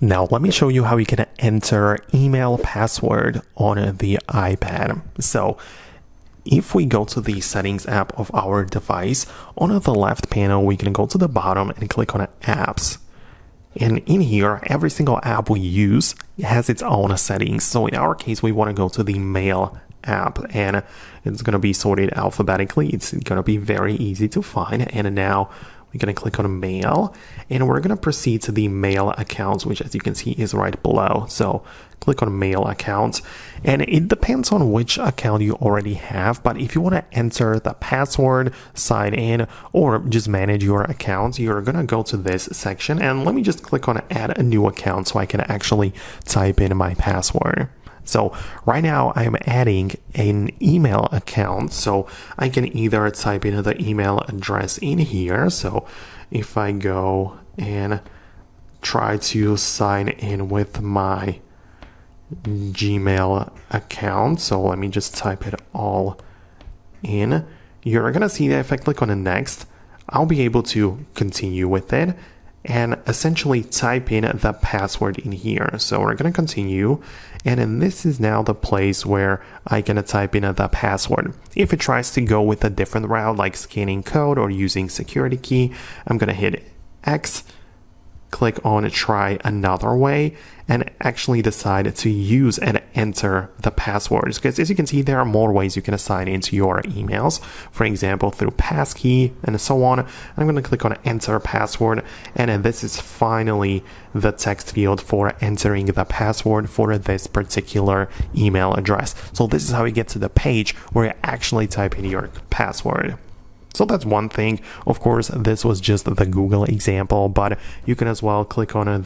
Now let me show you how you can enter email password on the iPad. So if we go to the settings app of our device, on the left panel we can go to the bottom and click on apps. And in here, every single app we use has its own settings. So in our case, we want to go to the mail app, and it's going to be sorted alphabetically. It's going to be very easy to find. And now we're going to click on mail, and we're going to proceed to the mail accounts, which as you can see is right below. So click on mail accounts, and it depends on which account you already have. But if you want to enter the password, sign in, or just manage your accounts, you're going to go to this section. And let me just click on add a new account so I can actually type in my password. So right now I'm adding an email account, so I can either type in the email address in here. So if I go and try to sign in with my Gmail account, so let me just type it all in. You're gonna see that if I click on the next, I'll be able to continue with it and essentially type in the password in here. So we're going to continue, and then this is now the place where I can type in the password. If it tries to go with a different route like scanning code or using security key, I'm going to hit X, click on try another way, and actually decide to use and enter the passwords, because as you can see, there are more ways you can assign into your emails, for example through passkey and so on. I'm going to click on enter password, and this is finally the text field for entering the password for this particular email address. So this is how you get to the page where you actually type in your password. So that's one thing. Of course, this was just the Google example, but you can as well click on in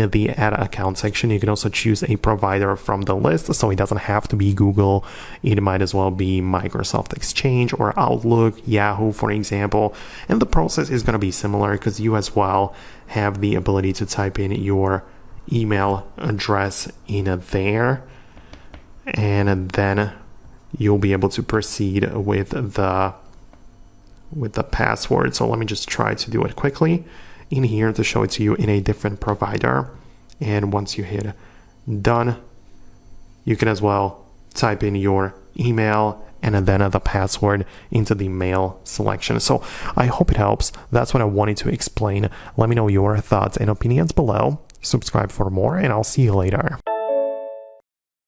the add account section. You can also choose a provider from the list, so it doesn't have to be Google. It might as well be Microsoft Exchange or Outlook, Yahoo, for example. And the process is going to be similar because you as well have the ability to type in your email address in there, and then you'll be able to proceed with the password. So let me just try to do it quickly in here to show it to you in a different provider. And once you hit done, you can as well type in your email and then the password into the mail selection. So I hope it helps. That's what I wanted to explain. Let me know your thoughts and opinions below. Subscribe for more, and I'll see you later.